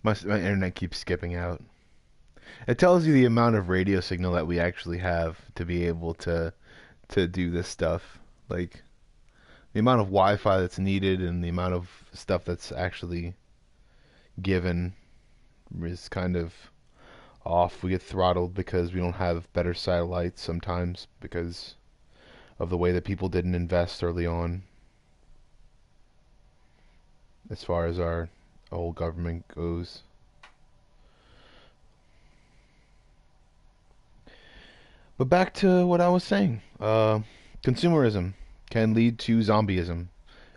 My internet keeps skipping out. It tells you the amount of radio signal that we actually have to be able to do this stuff. Like the amount of Wi-Fi that's needed and the amount of stuff that's actually given is kind of off. We get throttled because we don't have better satellites sometimes because of the way that people didn't invest early on as far as our whole government goes. But back to what I was saying. Consumerism can lead to zombieism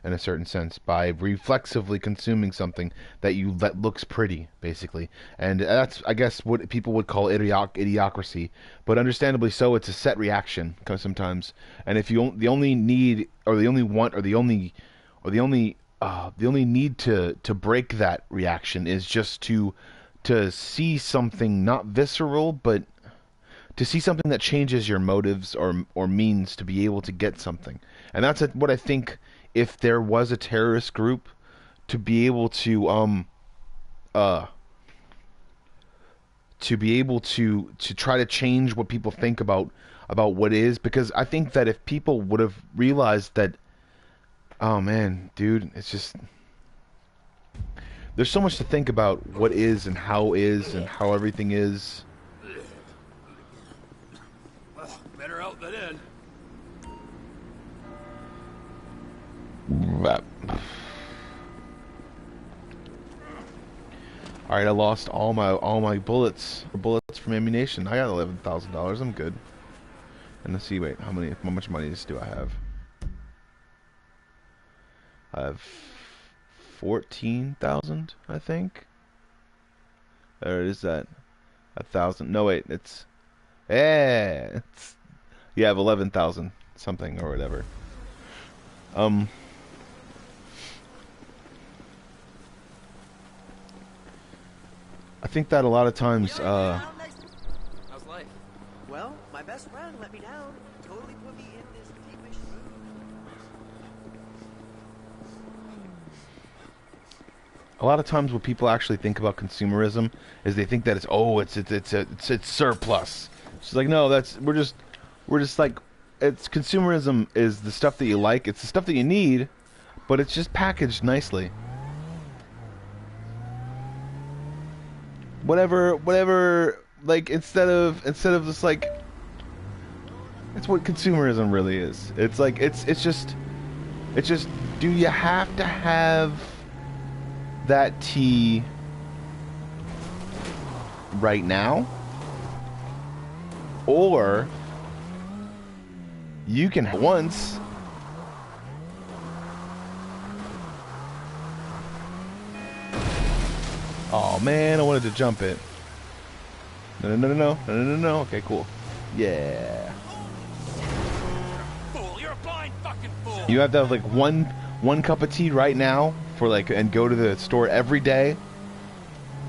in a certain sense by reflexively consuming something that looks pretty, basically. And that's, I guess, what people would call idiocracy. But understandably so, it's a set reaction sometimes. And if you the only need or the only want or the only need to break that reaction is just to see something not visceral, but to see something that changes your motives or means to be able to get something. And that's what I think. If there was a terrorist group, to be able to try to change what people think about what is, because I think that if people would have realized that, oh man, dude, it's just there's so much to think about what is and how everything is. Well, better out than in. Alright, I lost all my bullets from ammunition. I got $11,000. I'm good. And let's see, wait, how much money do I have? I have 14,000, I think. Or is that 1,000? No, wait, it's you have 11,000 something or whatever. I think that a lot of times, How's life? Well, my best friend let me down. Totally put me in this deepish mood. a lot of times what people actually think about consumerism is they think that it's surplus. It's like, no, we're just like, it's consumerism is the stuff that you like, it's the stuff that you need, but it's just packaged nicely. Whatever, like, instead of just like, it's what consumerism really is. It's like, it's just, do you have to have that tea right now? Or you can have once. Oh man, I wanted to jump it. No. Okay, cool. Yeah. Fool, you're a blind fucking fool. You have to have like one cup of tea right now for like, and go to the store every day,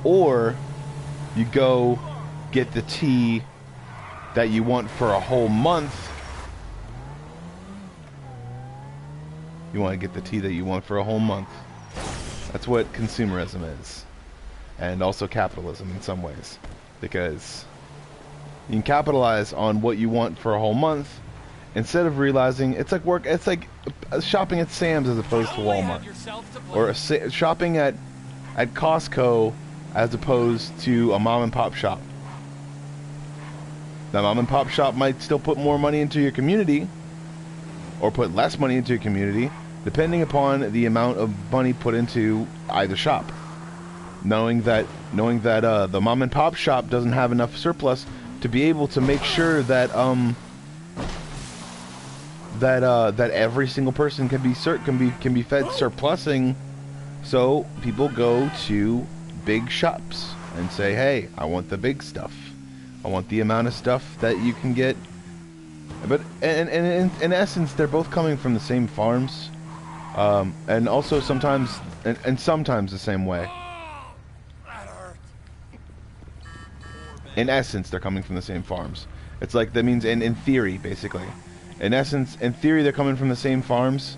or you go get the tea that you want for a whole month. You want to get the tea that you want for a whole month. That's what consumerism is. And also capitalism in some ways, because you can capitalize on what you want for a whole month instead of realizing it's like shopping at Sam's as opposed to Walmart, or shopping at Costco as opposed to a mom and pop shop. That mom and pop shop might still put more money into your community or put less money into your community depending upon the amount of money put into either shop. Knowing that the mom and pop shop doesn't have enough surplus to be able to make sure that that every single person can be fed surplusing, so people go to big shops and say, hey, I want the big stuff. I want the amount of stuff that you can get. But and in essence, they're both coming from the same farms, and also sometimes the same way. In essence, they're coming from the same farms. It's like, that means in theory, basically. In essence, in theory, they're coming from the same farms,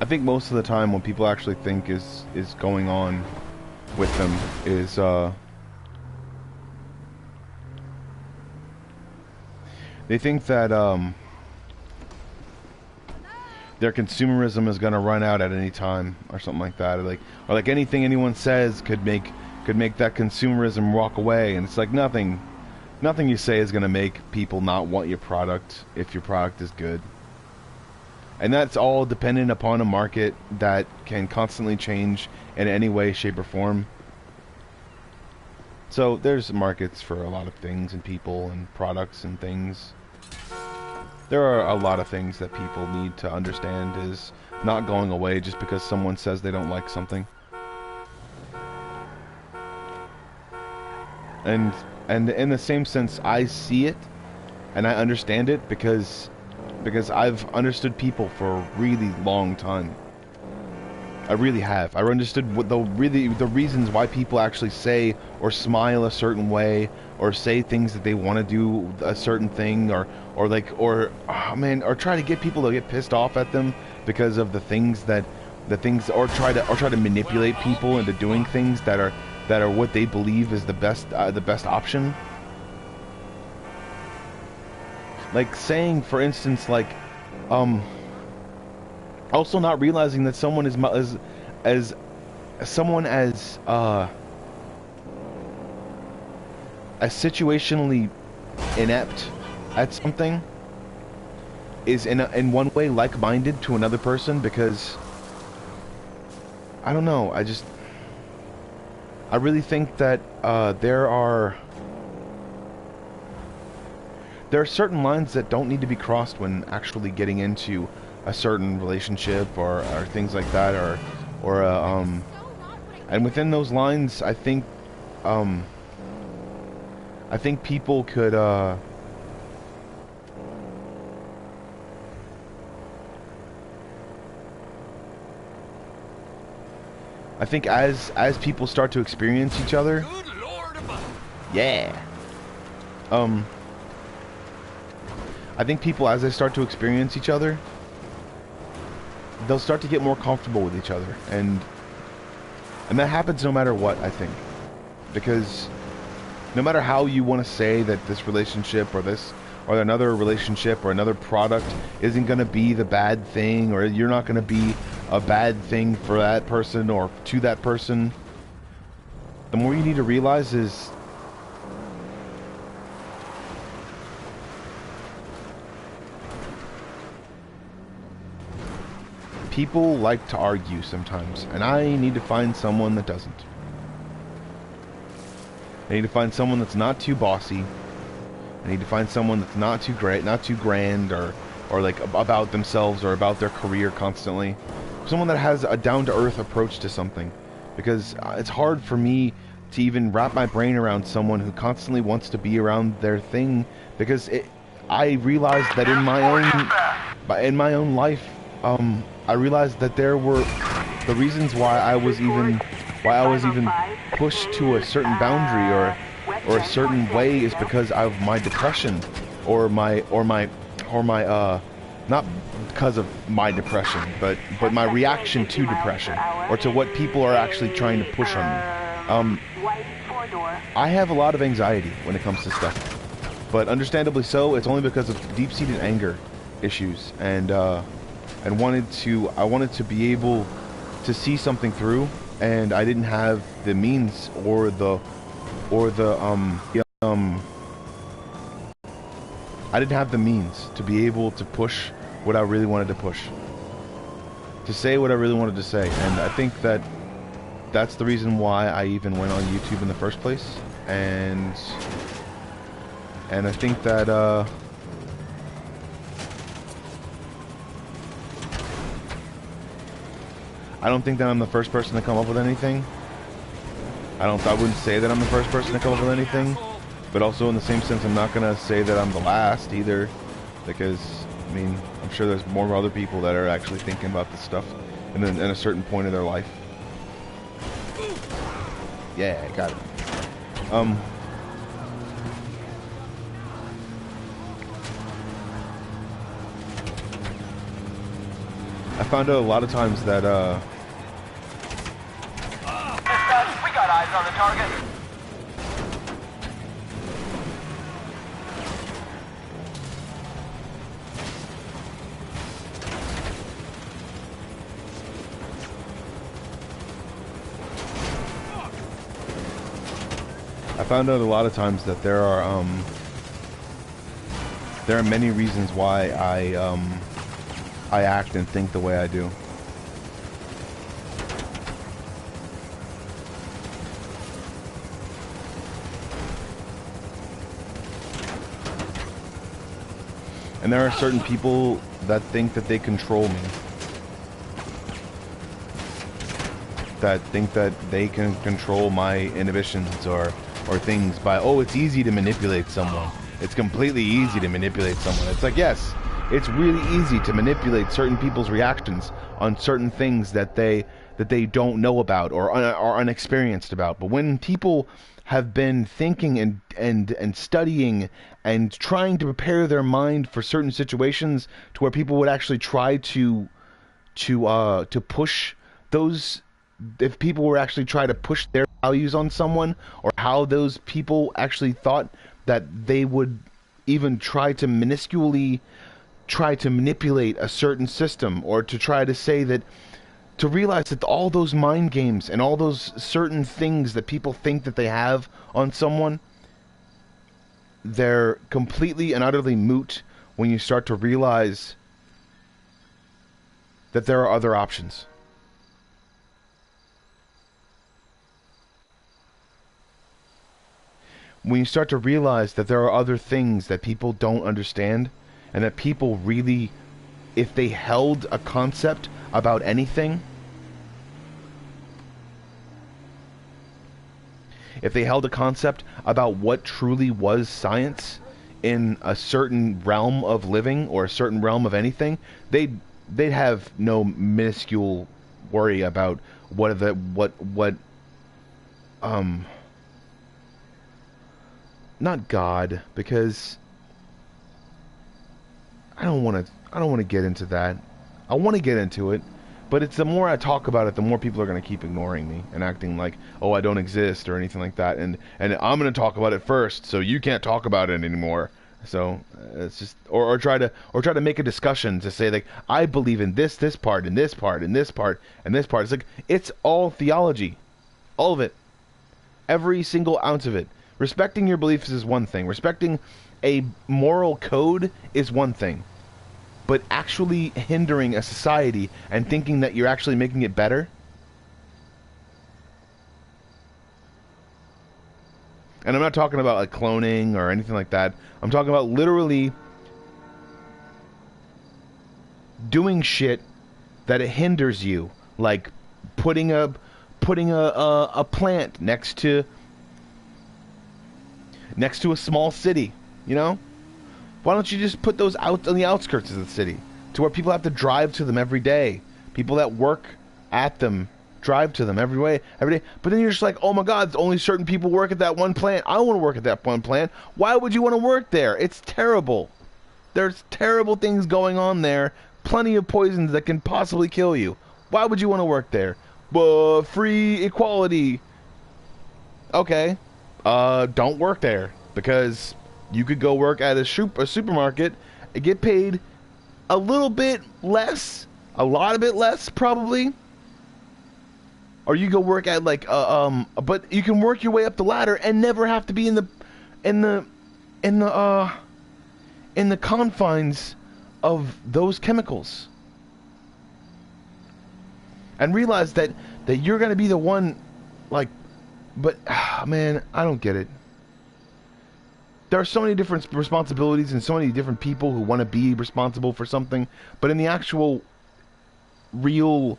I think most of the time what people actually think is going on with them is they think that their consumerism is going to run out at any time or something like that, or like anything anyone says could make that consumerism walk away. And it's like nothing you say is going to make people not want your product if your product is good. And that's all dependent upon a market that can constantly change in any way, shape, or form. So there's markets for a lot of things and people and products and things. There are a lot of things that people need to understand is not going away just because someone says they don't like something. And in the same sense, I see it and I understand it because I've understood people for a really long time. I really have. I understood what the reasons why people actually say or smile a certain way or say things that they want to do a certain thing or try to get people to get pissed off at them because of the things or try to manipulate people into doing things that are what they believe is the best option. Like saying, for instance, like, also not realizing that someone as situationally inept at something is in one way like-minded to another person, because I don't know, I really think that there are certain lines that don't need to be crossed when actually getting into a certain relationship or things like that, and within those lines, I think people could I think as people start to experience each other, yeah. I think people, as they start to experience each other, they'll start to get more comfortable with each other, and that happens no matter what, I think, because no matter how you want to say that this relationship or another relationship or another product isn't going to be the bad thing, or you're not going to be a bad thing for that person or to that person, the more you need to realize is people like to argue sometimes, and I need to find someone that doesn't. I need to find someone that's not too bossy. I need to find someone that's not too great, not too grand, or like about themselves or about their career constantly. Someone that has a down-to-earth approach to something, because it's hard for me to even wrap my brain around someone who constantly wants to be around their thing, because I realized that in my own life, I realized that there were the reasons why I was even pushed to a certain boundary or a certain way is because of my depression, or my not because of my depression, but my reaction to depression, or to what people are actually trying to push on me. I have a lot of anxiety when it comes to stuff, but understandably so. It's only because of deep-seated anger issues, and I wanted to be able to see something through, and I didn't have the means or the I didn't have the means to be able to push what I really wanted to push, to say what I really wanted to say. And I think that that's the reason why I even went on YouTube in the first place. And I think that I don't think that I'm the first person to come up with anything. I wouldn't say that I'm the first person to come up with anything, but also in the same sense, I'm not gonna say that I'm the last either, because I mean, I'm sure there's more other people that are actually thinking about this stuff in a certain point of their life. Yeah, got it. I found out a lot of times that Dispatch, we got eyes on the target. I found out a lot of times that there are many reasons why I act and think the way I do. And there are certain people that think that they control me. That think that they can control my inhibitions or things by, oh, it's easy to manipulate someone. It's completely easy to manipulate someone. It's like, yes, it's really easy to manipulate certain people's reactions on certain things that they don't know about or are unexperienced about. But when people have been thinking and studying and trying to prepare their mind for certain situations to where people would actually try to push those, if people were actually try to push their values on someone, or how those people actually thought that they would even try to minusculely try to manipulate a certain system, or to try to say that, to realize that all those mind games and all those certain things that people think that they have on someone, they're completely and utterly moot when you start to realize that there are other options. When you start to realize that there are other things that people don't understand, and that people really, if they held a concept about anything, if they held a concept about what truly was science in a certain realm of living or a certain realm of anything, they'd have no minuscule worry about not God, because I don't want to get into that. I want to get into it, but it's the more I talk about it, the more people are going to keep ignoring me and acting like, oh, I don't exist or anything like that. And I'm going to talk about it first, so you can't talk about it anymore. So it's just, or try to make a discussion to say, like, I believe in this part and this part and this part and this part. It's like, it's all theology, all of it, every single ounce of it. Respecting your beliefs is one thing. Respecting a moral code is one thing. But actually hindering a society and thinking that you're actually making it better? And I'm not talking about like cloning or anything like that. I'm talking about literally doing shit that it hinders you, like putting a plant next to a small city, you know? Why don't you just put those out on the outskirts of the city, to where people have to drive to them every day? People that work at them drive to them every day. But then you're just like, oh my God, only certain people work at that one plant. I don't want to work at that one plant. Why would you want to work there? It's terrible. There's terrible things going on there. Plenty of poisons that can possibly kill you. Why would you want to work there? Free equality. Okay. Don't work there, because you could go work at a supermarket and get paid a little bit less, a lot of bit less probably, or you go work at like but you can work your way up the ladder and never have to be in the confines of those chemicals, and realize that you're going to be the one, like. But, man, I don't get it. There are so many different responsibilities and so many different people who want to be responsible for something, but in the actual real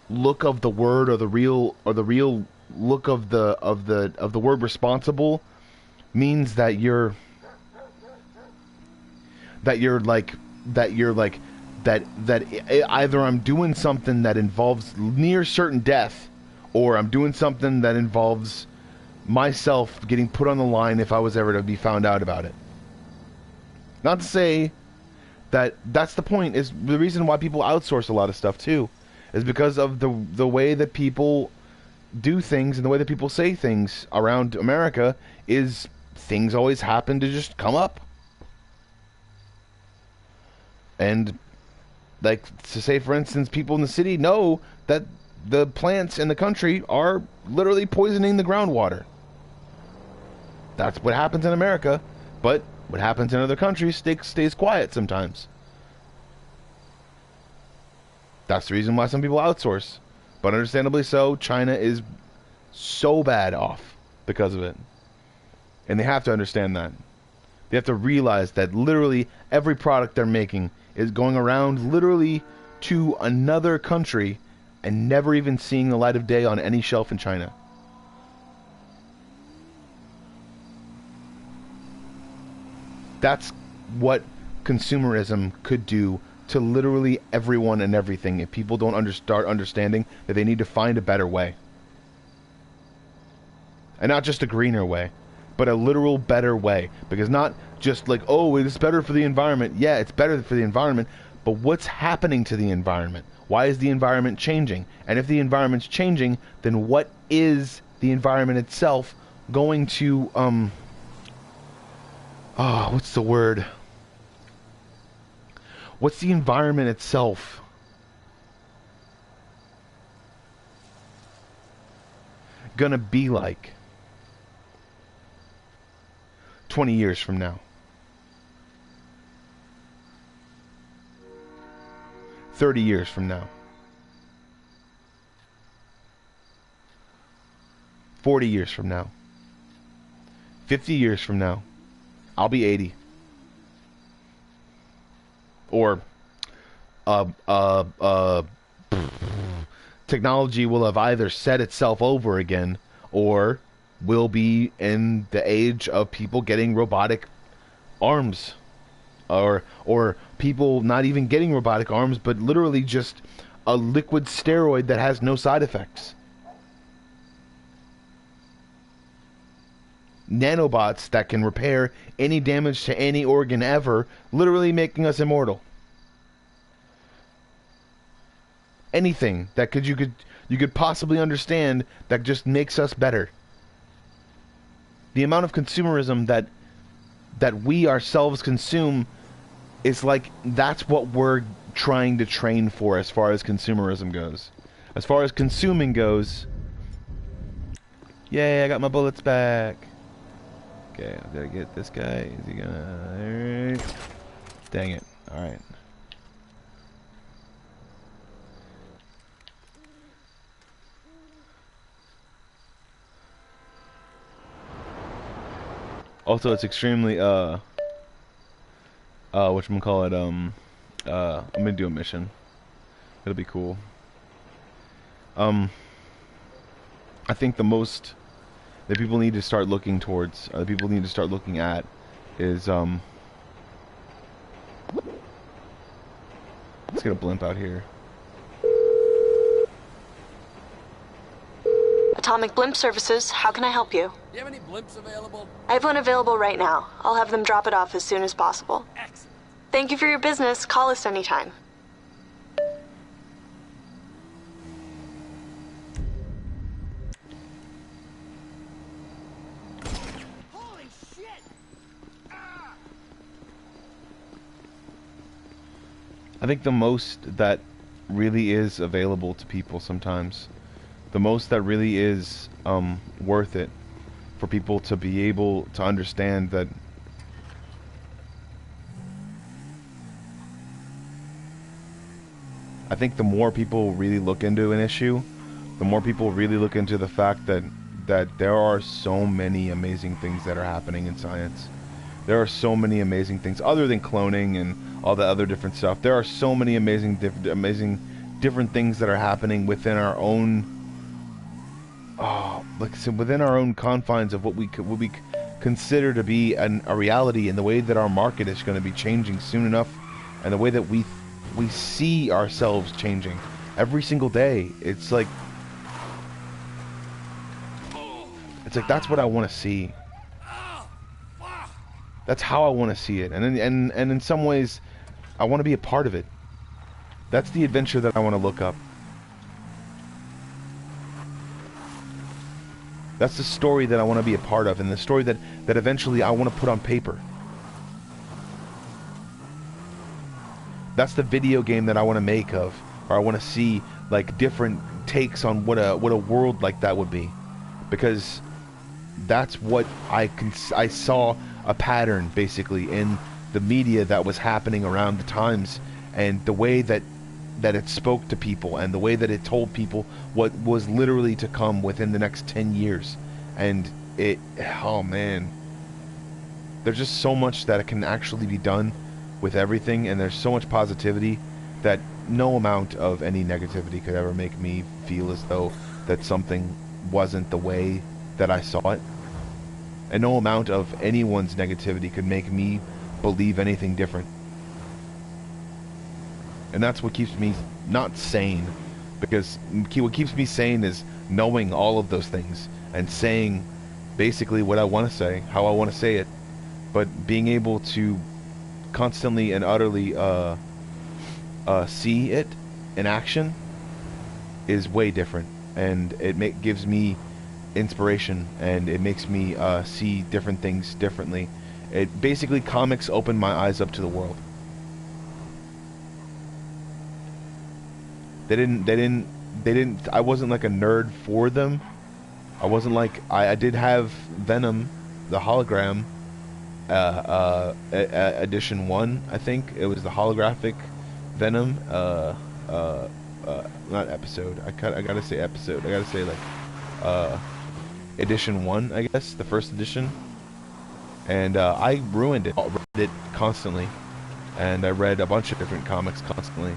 look of the word, or the real look of the word responsible, means that you're either I'm doing something that involves near certain death, or I'm doing something that involves myself getting put on the line if I was ever to be found out about it. Not to say That's the point. Is the reason why people outsource a lot of stuff too, is because of the way that people do things and the way that people say things around America. Is things always happen to just come up. And like to say, for instance, people in the city know that the plants in the country are literally poisoning the groundwater. That's what happens in America, but what happens in other countries stays quiet sometimes. That's the reason why some people outsource. But understandably so, China is so bad off because of it. And they have to understand that. They have to realize that literally every product they're making is going around literally to another country and never even seeing the light of day on any shelf in China. That's what consumerism could do to literally everyone and everything if people don't start understanding that they need to find a better way. And not just a greener way, but a literal better way. Because not just like, oh, it's better for the environment. Yeah, it's better for the environment, but what's happening to the environment? Why is the environment changing? And if the environment's changing, then what is the environment itself going to, what's the word? What's the environment itself gonna be like 20 years from now? 30 years from now? 40 years from now? 50 years from now? I'll be 80. Or technology will have either set itself over again, or will be in the age of people getting robotic arms, or people not even getting robotic arms, but literally just a liquid steroid that has no side effects. Nanobots that can repair any damage to any organ ever, literally making us immortal. Anything that you could possibly understand that just makes us better. The amount of consumerism that we ourselves consume is like, that's what we're trying to train for as far as consumerism goes. As far as consuming goes, yay, I got my bullets back. Okay, I gotta get this guy. Is he gonna... Dang it. Alright. Also, it's extremely, whatchamacallit, I'm gonna do a mission. It'll be cool. I think the most that people need to start looking towards, or that people need to start looking at, is, let's get a blimp out here. Atomic Blimp Services, how can I help you? Do you have any blimps available? I have one available right now. I'll have them drop it off as soon as possible. Excellent. Thank you for your business. Call us anytime. Holy shit! Ah! I think the most that really is available to people sometimes, the most that really is worth it for people to be able to understand that I think the more people really look into an issue, the more people really look into the fact that there are so many amazing things that are happening in science. There are so many amazing things other than cloning and all the other different stuff. There are so many amazing different things that are happening within our own, like I said, within our own confines of what we consider to be a reality, and the way that our market is going to be changing soon enough, and the way that we see ourselves changing every single day. It's like that's what I want to see. That's how I want to see it. And in some ways, I want to be a part of it. That's the adventure that I want to look up. That's the story that I want to be a part of, and the story that eventually I want to put on paper. That's the video game that I want to make of, or I want to see like different takes on what a world like that would be, because that's what I saw a pattern basically in the media that was happening around the times, and the way that it spoke to people, and the way that it told people what was literally to come within the next 10 years. And oh man, there's just so much that can actually be done with everything, and there's so much positivity that no amount of any negativity could ever make me feel as though that something wasn't the way that I saw it. And no amount of anyone's negativity could make me believe anything different. And that's what keeps me not sane, because what keeps me sane is knowing all of those things and saying basically what I want to say, how I want to say it, but being able to constantly and utterly see it in action is way different, and it gives me inspiration, and it makes me see different things differently. It basically, comics open my eyes up to the world. They didn't I wasn't like a nerd for them. I wasn't like, I did have Venom, the hologram, edition 1, I think. It was the holographic Venom, not episode. I gotta say episode. I gotta say like, edition 1, I guess, the first edition. And I ruined it. I read it constantly, and I read a bunch of different comics constantly.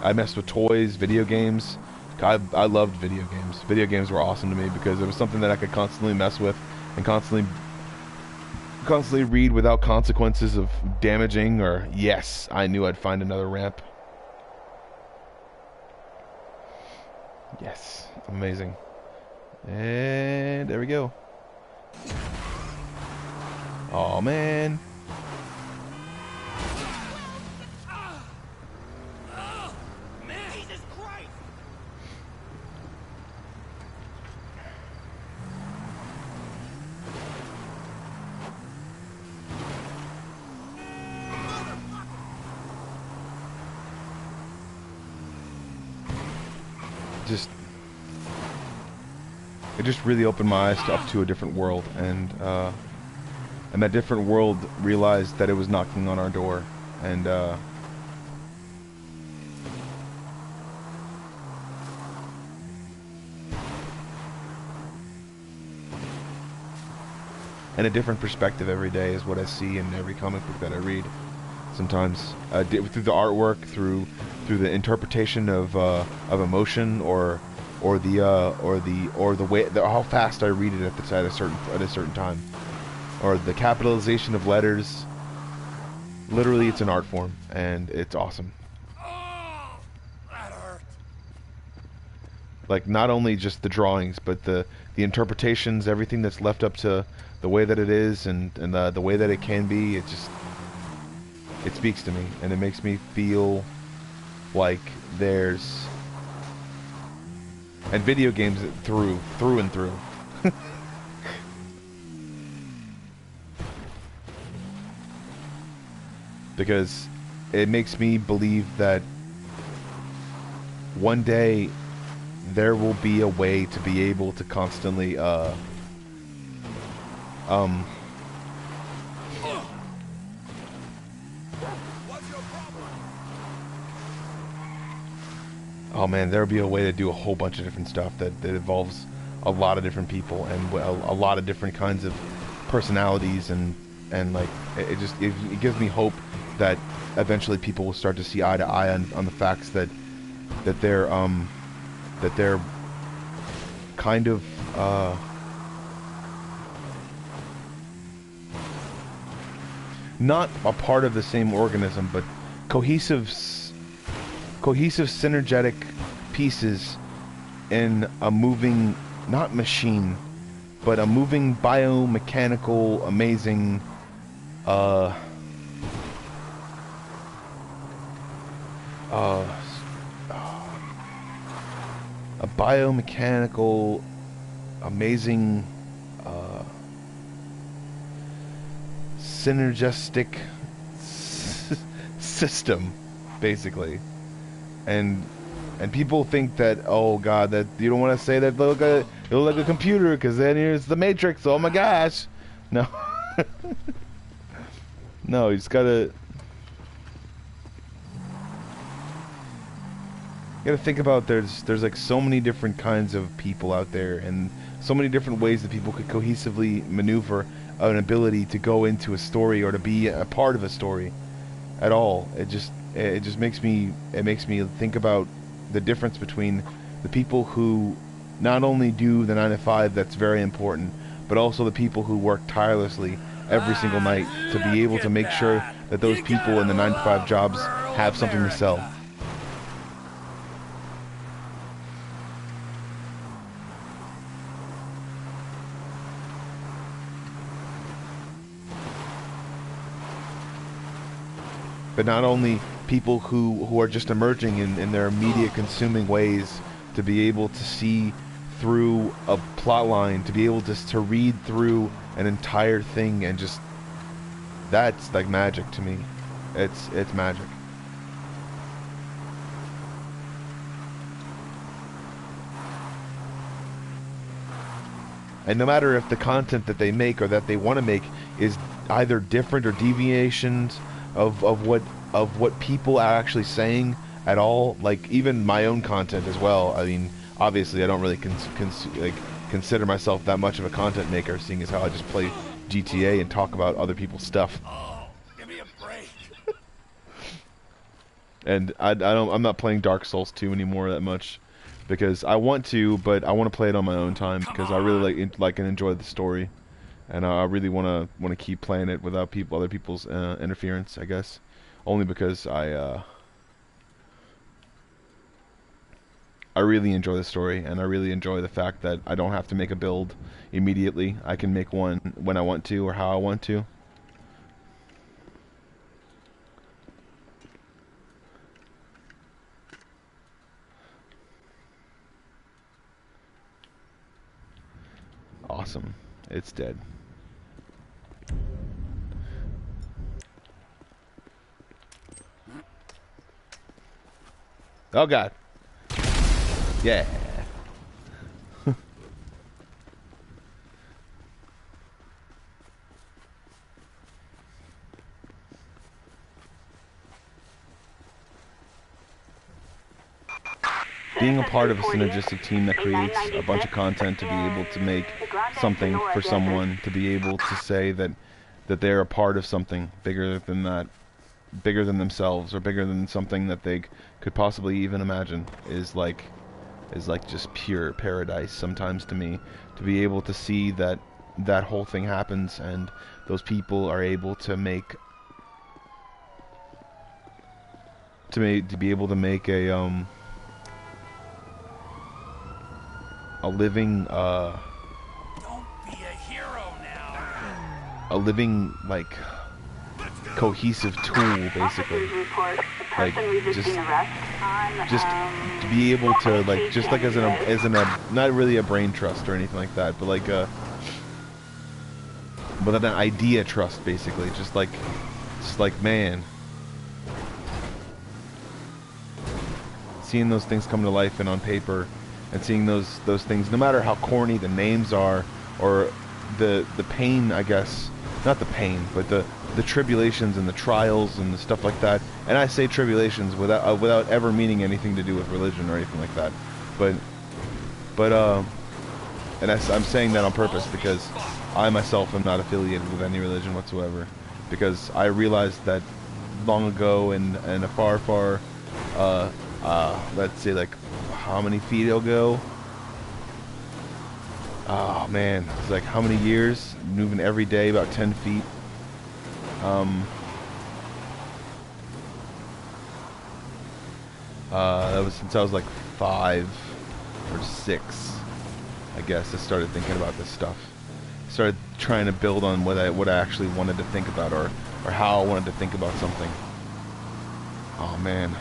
I messed with toys, video games. I loved video games. Video games were awesome to me because it was something that I could constantly mess with and constantly read without consequences of damaging, or yes, I knew I'd find another ramp. Yes, amazing. And there we go. Oh man. Jesus Christ! It just really opened my eyes up to a different world, and that different world realized that it was knocking on our door, and a different perspective every day is what I see in every comic book that I read. Sometimes through the artwork, through the interpretation of emotion, or the way how fast I read it at a certain time, or the capitalization of letters. Literally, it's an art form, and it's awesome. Oh, that hurt. Like, not only just the drawings, but the interpretations, everything that's left up to the way that it is, and the way that it can be. It speaks to me, and it makes me feel like there's, and video games through and through. Because it makes me believe that one day there will be a way to be able to constantly oh man, there'll be a way to do a whole bunch of different stuff that involves a lot of different people and a lot of different kinds of personalities, and like it gives me hope that eventually people will start to see eye to eye on the facts that they're kind of not a part of the same organism, but cohesive synergetic pieces in a moving, not machine, but a moving biomechanical amazing uh, a biomechanical, amazing, synergistic system, basically. And people think that, oh god, that you don't want to say that it'll look like a computer, because then here's the Matrix. Oh my gosh, no. No, you just gotta think about there's like so many different kinds of people out there, and so many different ways that people could cohesively maneuver an ability to go into a story or to be a part of a story at all. It just makes me think about the difference between the people who not only do the 9 to 5, that's very important, but also the people who work tirelessly every single night to be able to make sure that those people in the 9 to 5 jobs have something to sell. But not only people who are just emerging in their media consuming ways, to be able to see through a plot line, to be able to read through an entire thing, and just, that's like magic to me. It's magic. And no matter if the content that they make or that they want to make is either different or deviations of what people are actually saying at all, like even my own content as well. I mean, obviously I don't really consider myself that much of a content maker, seeing as how I just play GTA and talk about other people's stuff. Oh, give me a break. And I'm not playing Dark Souls 2 anymore that much, because I want to, but I want to play it on my own time, because I really like and enjoy the story, and I really want to keep playing it without other people's interference, I guess. Only because I really enjoy the story, and I really enjoy the fact that I don't have to make a build immediately. I can make one when I want to or how I want to. Awesome. It's dead. Oh god. Yeah. Being a part of a synergistic team that creates a bunch of content to be able to make something for someone, to be able to say that they're a part of something bigger than that, bigger than themselves, or bigger than something that they could possibly even imagine, is like just pure paradise sometimes to me. To be able to see that whole thing happens, and those people are able to be able to make a living Don't be a hero now. a living, like, cohesive tool, basically. Like, just to be able to, like, just like as an not really a brain trust or anything like that, but like but an idea trust, basically. Just like man, seeing those things come to life and on paper, and seeing those things, no matter how corny the names are, or the pain, I guess, not the pain, but the tribulations and the trials and the stuff like that. And I say tribulations without ever meaning anything to do with religion or anything like that. But and I'm saying that on purpose, because I myself am not affiliated with any religion whatsoever, because I realized that long ago, in a far let's say, like, how many feet ago? Oh man, it's like how many years? Moving every day about 10 feet. That was since I was like 5 or 6, I guess. I started thinking about this stuff. Started trying to build on what I actually wanted to think about, or how I wanted to think about something. Oh man,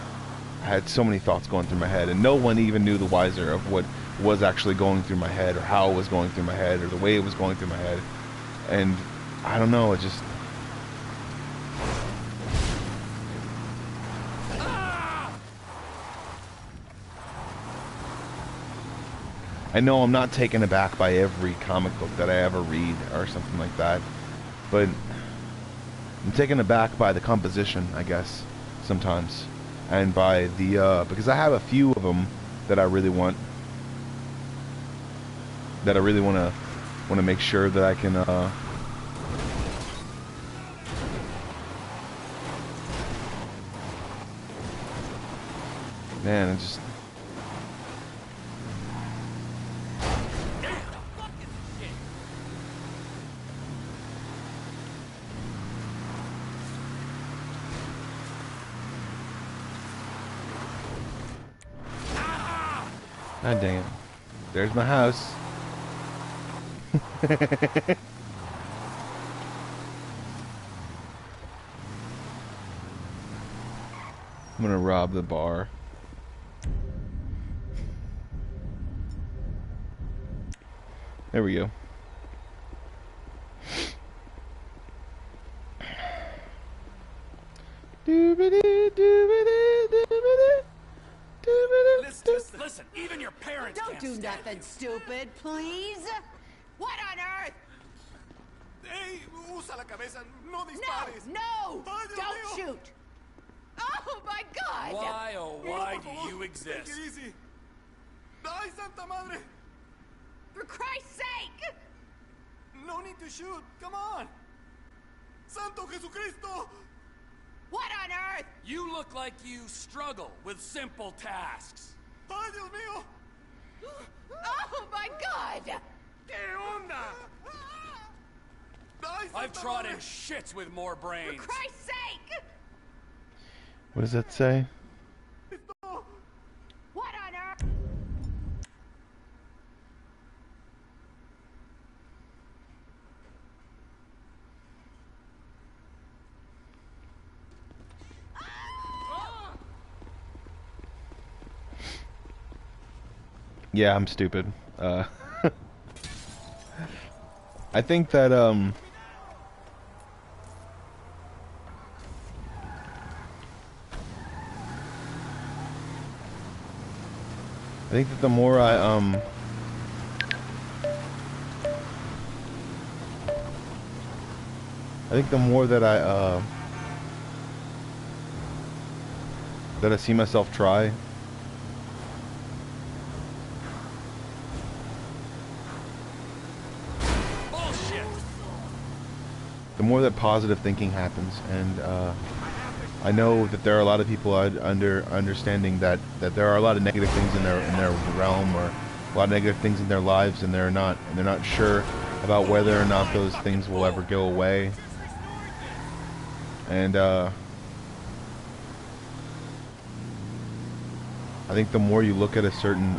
I had so many thoughts going through my head, and no one even knew the wiser of what was actually going through my head, or how it was going through my head, or the way it was going through my head. And I don't know, it just... I know I'm not taken aback by every comic book that I ever read or something like that, but I'm taken aback by the composition, I guess, sometimes, and by the because I have a few of them that I really want, that I really want to make sure that I can man, it just... God dang it. There's my house. I'm gonna rob the bar. There we go. Listen, even your parents Don't can't do stand nothing stupid, please. What on earth? Hey, usa la cabeza, no No, dispares. no! Ay, Dios Don't mío. shoot! Oh my God! Why, oh, why Por do favor. you exist? Take it easy. Ay, Santa Madre. For Christ's sake! No need to shoot. Come on. Santo Jesucristo. What on earth? You look like you struggle with simple tasks. Ay, Dios mío. Oh my God! ¿Qué onda? Ay, I've Santa trodden Madre. shits with more brains. For Christ's sake! What does that say? What on earth? Yeah, I'm stupid. I think that the more I think the more that I see myself try, Bullshit. the more that positive thinking happens. And I know that there are a lot of people understanding that there are a lot of negative things in their realm, or a lot of negative things in their lives, and they're not sure about whether or not those things will ever go away. And I think the more you look at a certain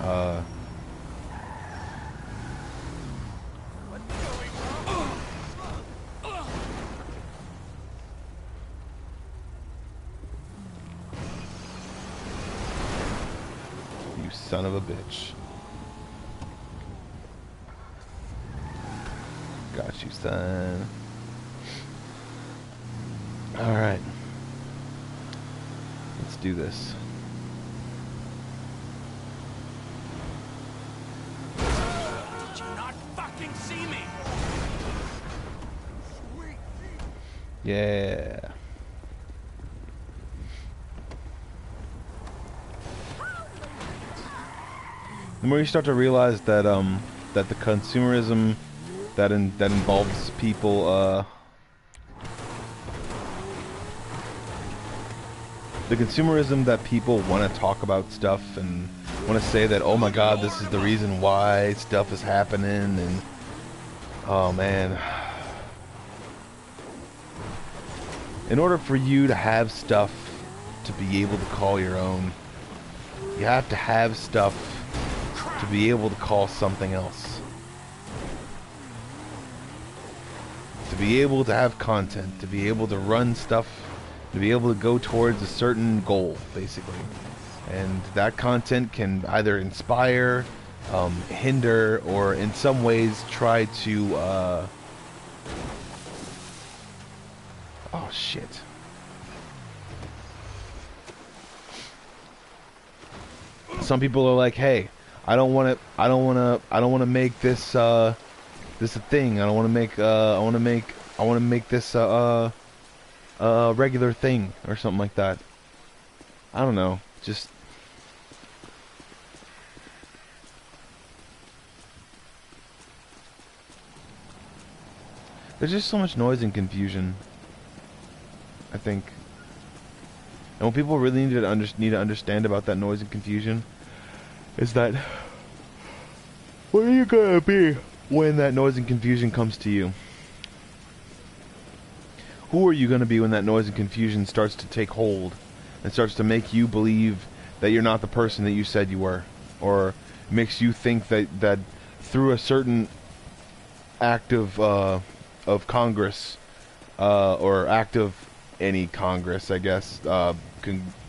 you son of a bitch. Got you, son. Alright. Let's do this. Did you not fucking see me? Yeah. The more you start to realize that that the consumerism that involves people the consumerism that people want to talk about stuff and want to say that, oh my god, this is the reason why stuff is happening, and oh man, in order for you to have stuff to be able to call your own, you have to have stuff to be able to call something else. To be able to have content, to be able to run stuff, to be able to go towards a certain goal, basically. And that content can either inspire, hinder, or in some ways try to, oh shit. Some people are like, hey, I don't want to make this, this a thing. I want to make this a regular thing or something like that. I don't know. Just there's just so much noise and confusion, I think. And what people really need to understand about that noise and confusion is that where are you gonna be when that noise and confusion comes to you? Who are you gonna be when that noise and confusion starts to take hold and starts to make you believe that you're not the person that you said you were, or makes you think that through a certain act of Congress, or act of any Congress, I guess,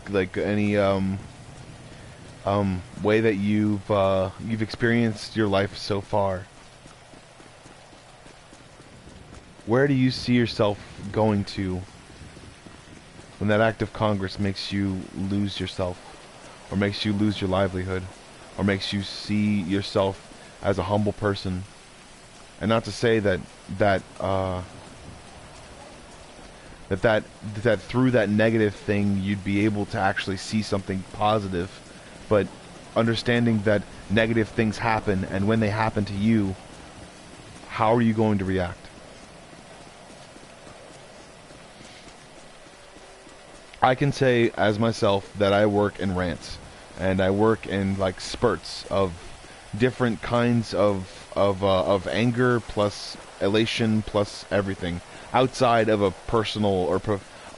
like any way that you've experienced your life so far. Where do you see yourself going to when that act of Congress makes you lose yourself, or makes you lose your livelihood, or makes you see yourself as a humble person? And not to say that through that negative thing you'd be able to actually see something positive, but understanding that negative things happen, and when they happen to you, how are you going to react? I can say as myself that I work in rants, and I work in like spurts of different kinds of anger plus elation plus everything outside of a personal or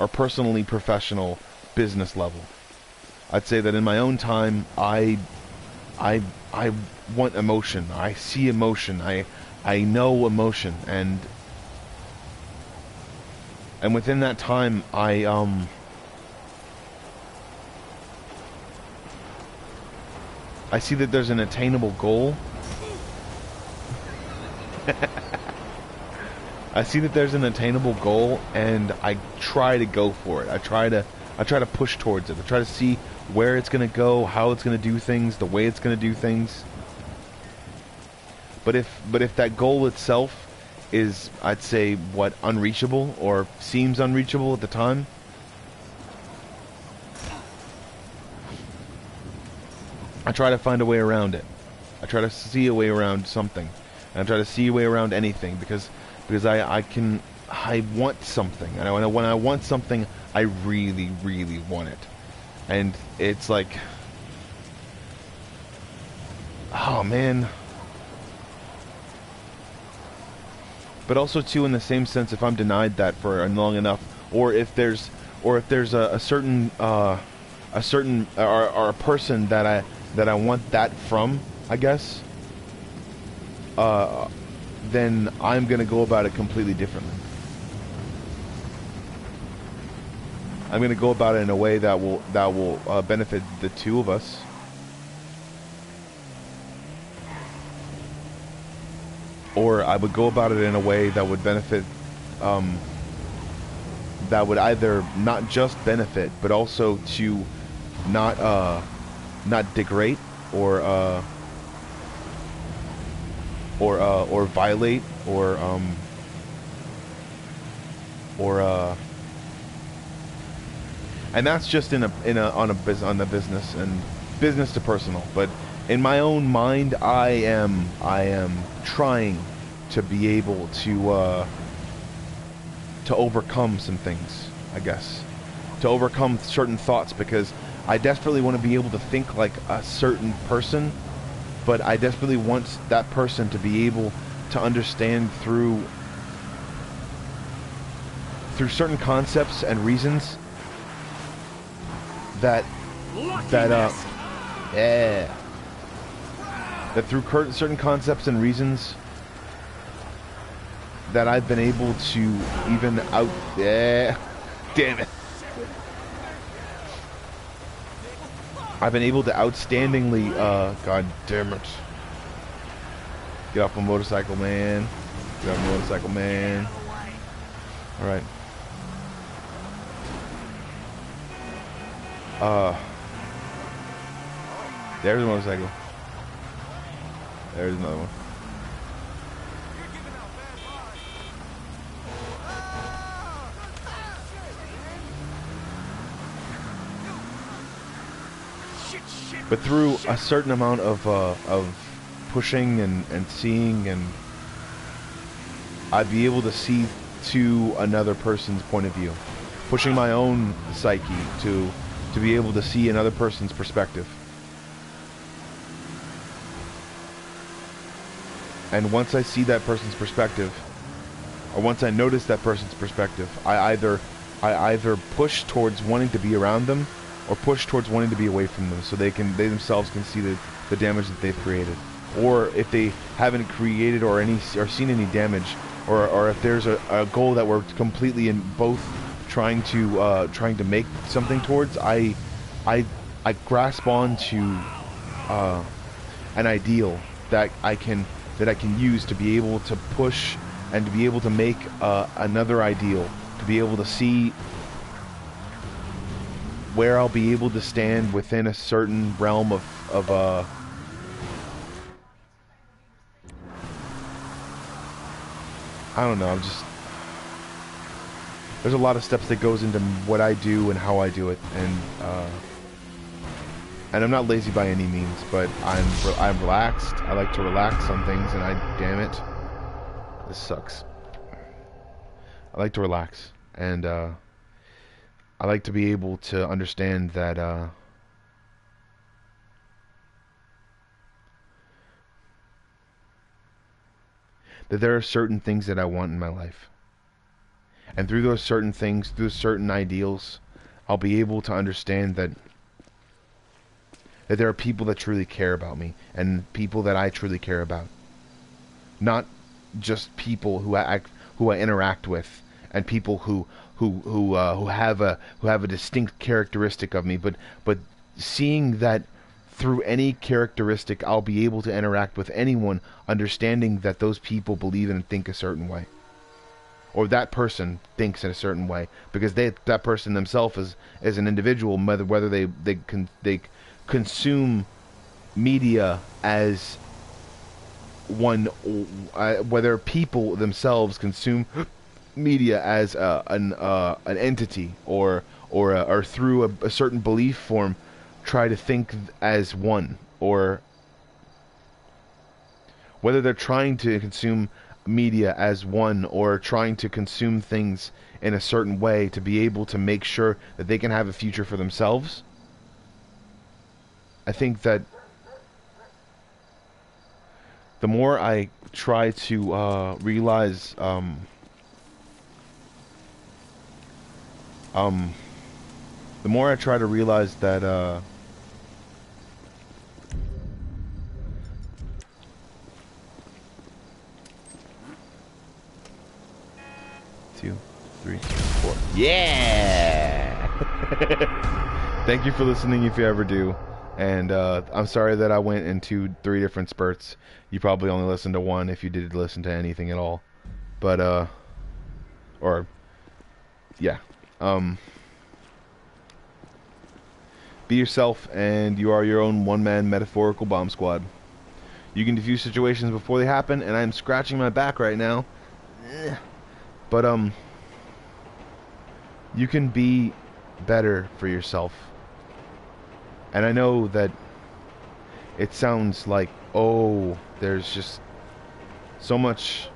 personally professional business level. I'd say that in my own time, I want emotion. I see emotion. I know emotion, and within that time, I see that there's an attainable goal. I see that there's an attainable goal, and I try to go for it. I try to push towards it. I try to see where it's going to go, how it's going to do things, the way it's going to do things. But if that goal itself is, I'd say, what, unreachable, or seems unreachable at the time, I try to find a way around it. I try to see a way around something. And I try to see a way around anything, because I want something. And when I want something, I really, really want it. And it's like, oh man. But also too, in the same sense, if I'm denied that for long enough, or if there's a certain or a person that I want that from, I guess, then I'm gonna go about it completely differently. I'm gonna go about it in a way that will benefit the two of us. Or I would go about it in a way that would benefit, that would either not just benefit, but also to not degrade or violate or and that's just on the business and business to personal. But in my own mind, I am trying to be able to overcome some things, I guess, to overcome certain thoughts, because I desperately want to be able to think like a certain person, but I desperately want that person to be able to understand through certain concepts and reasons that through certain concepts and reasons that I've been able to even damn it. I've been able to outstandingly, god damn it. Get off my motorcycle, man. Get off my motorcycle, man. Alright. There's a motorcycle. There's another one. But through a certain amount of pushing and seeing, and I'd be able to see to another person's point of view, pushing my own psyche to be able to see another person's perspective. And once I see that person's perspective, or once I notice that person's perspective, I either push towards wanting to be around them, or push towards wanting to be away from them, so they themselves can see the damage that they've created. Or if they haven't created or seen any damage, or if there's a goal that we're completely in both trying to make something towards, I grasp onto an ideal that I can use to be able to push and to be able to make another ideal, to be able to see where I'll be able to stand within a certain realm of I don't know, there's a lot of steps that goes into what I do and how I do it, and I'm not lazy by any means, but I'm relaxed. I like to relax on things, and damn it, this sucks. I like to relax, and I like to be able to understand that that there are certain things that I want in my life. And through those certain things, through certain ideals, I'll be able to understand that there are people that truly care about me, and people that I truly care about. Not just people who I interact with, and people who have a distinct characteristic of me, but seeing that through any characteristic I'll be able to interact with anyone, understanding that those people believe and think a certain way, or that person thinks in a certain way, because that person themselves is an individual, whether they consume media as one, whether people themselves consume media as an entity, or through a certain belief form try to think as one, or whether they're trying to consume media as one, or trying to consume things in a certain way to be able to make sure that they can have a future for themselves. I think that the more I try to realize the more I try to realize that 2, 3, 4. Yeah! Thank you for listening if you ever do. And I'm sorry that I went into 3 different spurts. You probably only listened to one if you did listen to anything at all. But, or, yeah. Be yourself, and you are your own one-man metaphorical bomb squad. You can defuse situations before they happen, and I'm scratching my back right now. But, you can be better for yourself. And I know that it sounds like, oh, there's just so much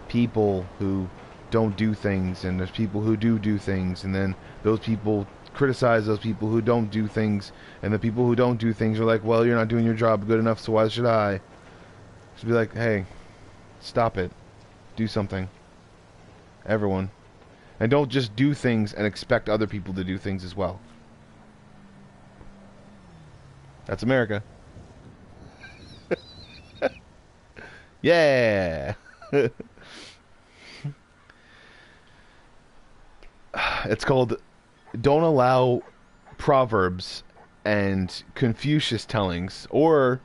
people who don't do things, and there's people who do things, and then those people criticize those people who don't do things, and the people who don't do things are like, well, you're not doing your job good enough, so why should I? Just be like, hey, stop it. Do something. Everyone. And don't just do things and expect other people to do things as well. That's America. Yeah. It's called Don't Allow Proverbs and Confucius tellings, or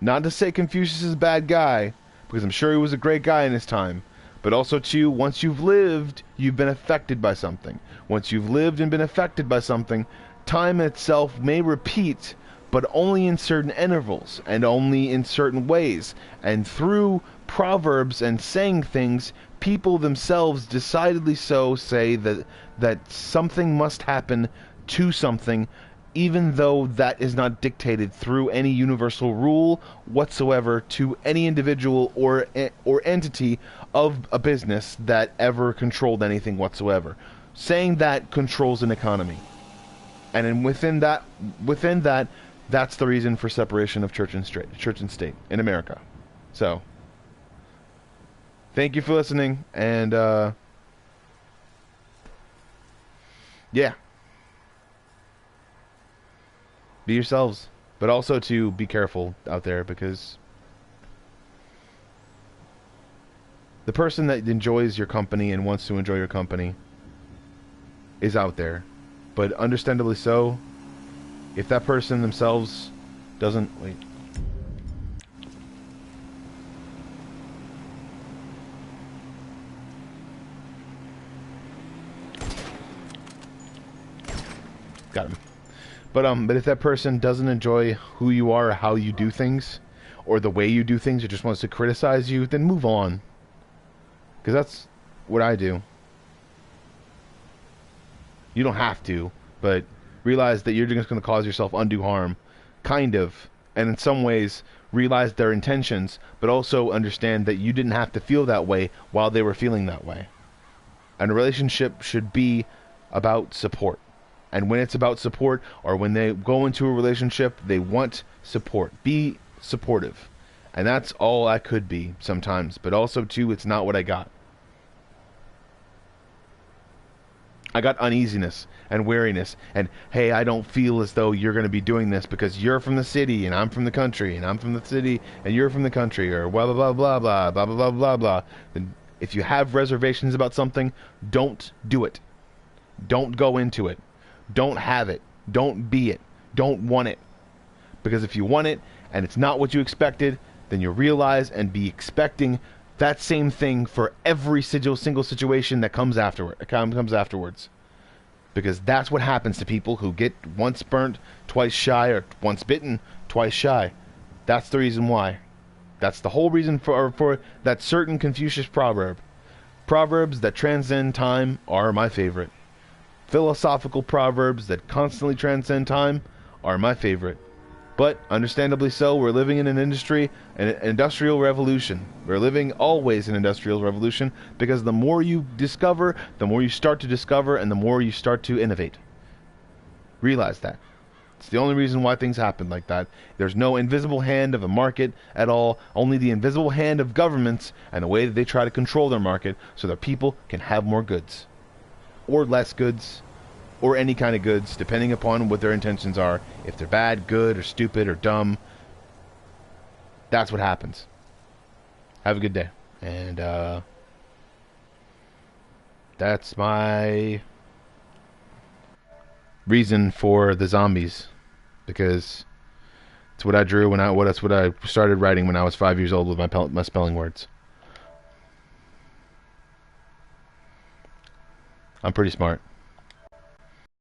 not to say Confucius is a bad guy, because I'm sure he was a great guy in his time, but also too, once you've lived, you've been affected by something. Once you've lived and been affected by something, time itself may repeat, but only in certain intervals and only in certain ways. And through proverbs and saying things, people themselves decidedly so say that something must happen to something, even though that is not dictated through any universal rule whatsoever to any individual or entity of a business that ever controlled anything whatsoever. Saying that controls an economy. And then within that, that's the reason for separation of church and state in America. So, thank you for listening, and yeah, be yourselves, but also to be careful out there, because the person that enjoys your company and wants to enjoy your company is out there, but understandably so. If that person themselves doesn't... Wait. Got him. But if that person doesn't enjoy who you are or how you do things, or the way you do things, or just wants to criticize you, then move on. Because that's what I do. You don't have to, but realize that you're just going to cause yourself undue harm, kind of, and in some ways realize their intentions, but also understand that you didn't have to feel that way while they were feeling that way. And a relationship should be about support. And when it's about support, or when they go into a relationship, they want support. Be supportive. And that's all I could be sometimes, but also too, it's not what I got. I got uneasiness and weariness, and hey, I don't feel as though you're going to be doing this because you're from the city and I'm from the country, and I'm from the city and you're from the country, or blah blah blah blah blah blah blah blah blah blah. Then if you have reservations about something, don't do it. Don't go into it. Don't have it. Don't be it. Don't want it. Because if you want it and it's not what you expected, then you'll realize and be expecting that same thing for every single situation that comes afterwards. Because that's what happens to people who get once burnt, twice shy, or once bitten, twice shy. That's the reason why. That's the whole reason for that certain Confucius proverb. Proverbs that transcend time are my favorite. Philosophical proverbs that constantly transcend time are my favorite. But, understandably so, we're living in an industrial revolution. We're living always in an industrial revolution, because the more you discover, the more you start to discover, and the more you start to innovate. Realize that. It's the only reason why things happen like that. There's no invisible hand of a market at all, only the invisible hand of governments and the way that they try to control their market so that people can have more goods. Or less goods. Or any kind of goods, depending upon what their intentions are. If they're bad, good, or stupid, or dumb. That's what happens. Have a good day. And, that's my reason for the zombies. Because it's what I drew that's what I started writing when I was 5 years old with my spelling words. I'm pretty smart.